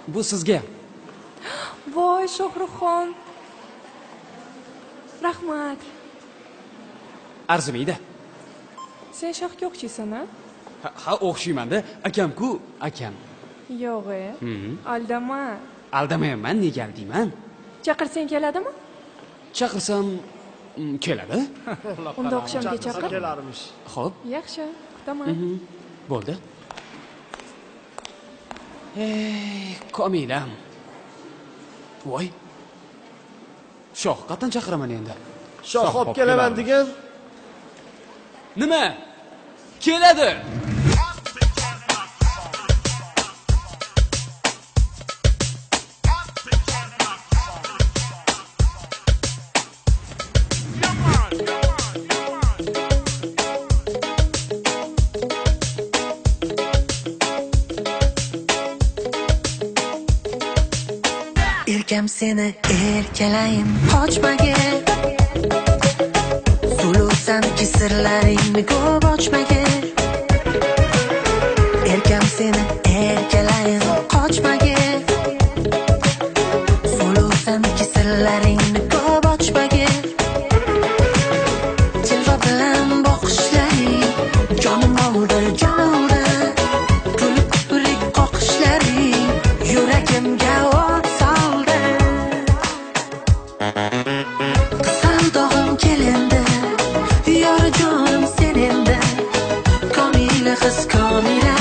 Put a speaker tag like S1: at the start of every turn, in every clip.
S1: bu sizga.
S2: Voy Shohruxxon. Rahmat.
S1: Arzimaydi.
S2: Sen shohga o'xshaysan-a?
S1: Ha, o'xshayman-da. Akam-ku, akam.
S2: Yo'q-e. Aldama.
S1: Aldamayman, nega aldayman?
S2: Chaqirsang keladimi?
S1: Chaqirsam keladi.
S2: Unda oqshomga chaqir.
S3: kelarmish.
S1: Xo'p.
S2: Yaxshi, kutaman.
S1: Bo'ldi. Komilam. Voy. Shoh qatdan chaqiraman endi.
S3: Shoh olib kelaman degan.
S1: Nima? Keladi.
S4: Erkam seni erkalayim qochmagin, suluvsanki sirlaringni ko'p ochmagin. Erkam seni erkalayim qochmagin, suluvsanki sirlaringni ko'p ochmagin. Jilva bilan boqishlaring jonim oldi, jonimda kulib kupurik qoqishlaring yuragimga o't soldi. Qisaldog'im kelindi, yor jonim sen endi, komila qiz komila,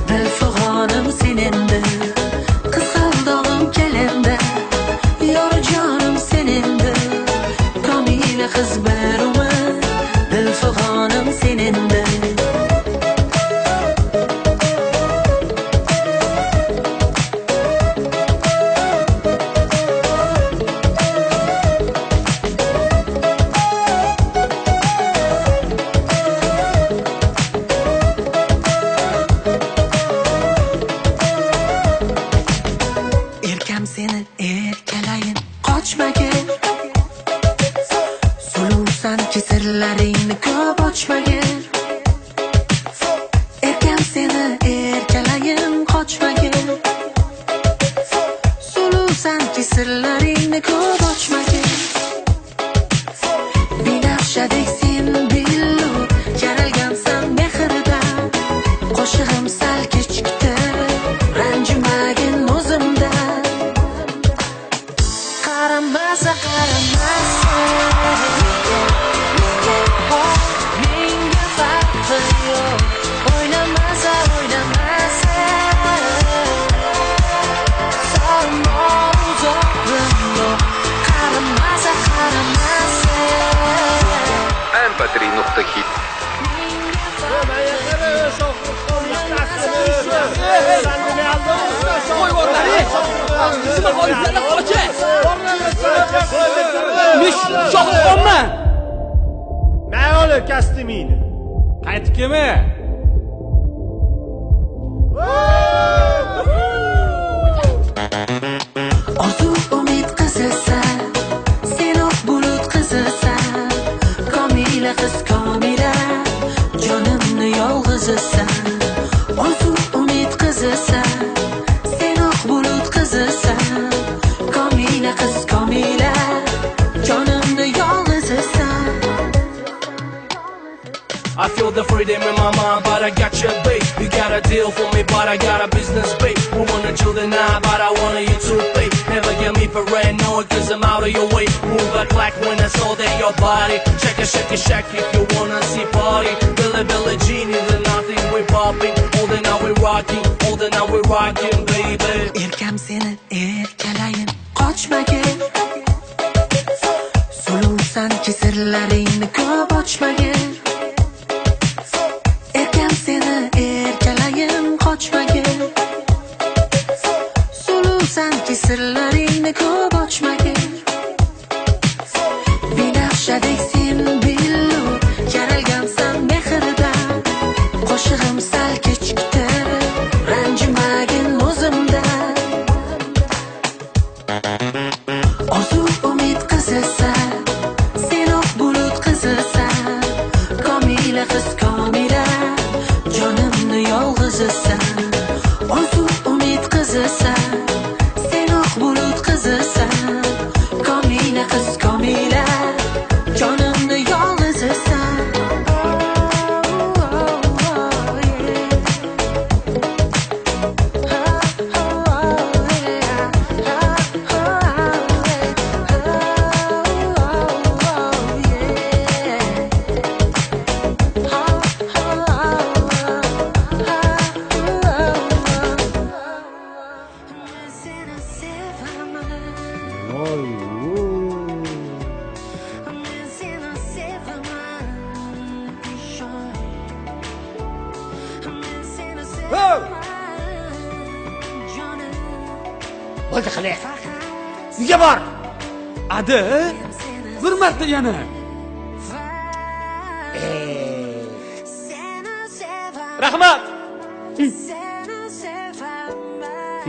S4: dilfig'onim sen endi. Qisaldog'im kelindi, yor jonim sen endi, komila qiz bir umr, dilfig'onim sen endi. Erkam seni erkalayim qochmagin, suluvsanki sirlaringni ko'p ochmagin. Erkam seni erkalayim qochmagin, suluvsanki sirlaringni ko'p ochmagin. Binafshadek sen billur, yaralgansan mehrdan, qo'shig'im sal kechikdi, ranjimagin o'zimdan. Qaramasa menga farqi yo'q, o'ynamasa salmon uzoqim yo'q. Qaramasa
S5: mp3.hit.
S1: Mish Shohruxxonman.
S3: Mayoli kastimini.
S1: Qaytib kelma.
S4: orzu umid qizisan, sen oq bulut qizisan, komila qiz komila, jonimni yolg'izisan. Orzu umid qizisan, sen oq bulut qizisan, komila qiz komila, jonimni yolg'izisan.
S6: I feel the freedom in my mind, but I got your bait. You got a deal for me, but I got a business bait. We wanna chill the night, but I wanna you to pay. Never get me paranoid, cause I'm out of your way. Move back like when I saw that your body. Check it, shack if you wanna see party. Billy genius and nothing we popping. All the now we rocking, all the now we rocking, baby.
S4: Erkam seni erkalayim qochmagin, suluvsanki sirlaringni ko'p ochmagin. Erkam seni erkalayim qochmagin, suluvsanki sirlaringni ko'p ochmagin. Binafshadek sen billur, yaralgansan mehrdan, qo'shig'im sal kechikdi, ranjimagin o'zimdan. Orzu umid qizisan, sen oq bulut qizisan, komila qiz komila, jonimni yolg'izisan. Orzu umid qizisan, Men seni sevaman, ishon. Men seni sevaman, jonim.
S3: Bo'ldi qilay. Uyga bor.
S1: Adi, bir marta yana.
S4: Seni sevaman.
S3: Rahmat.
S4: Seni sevaman.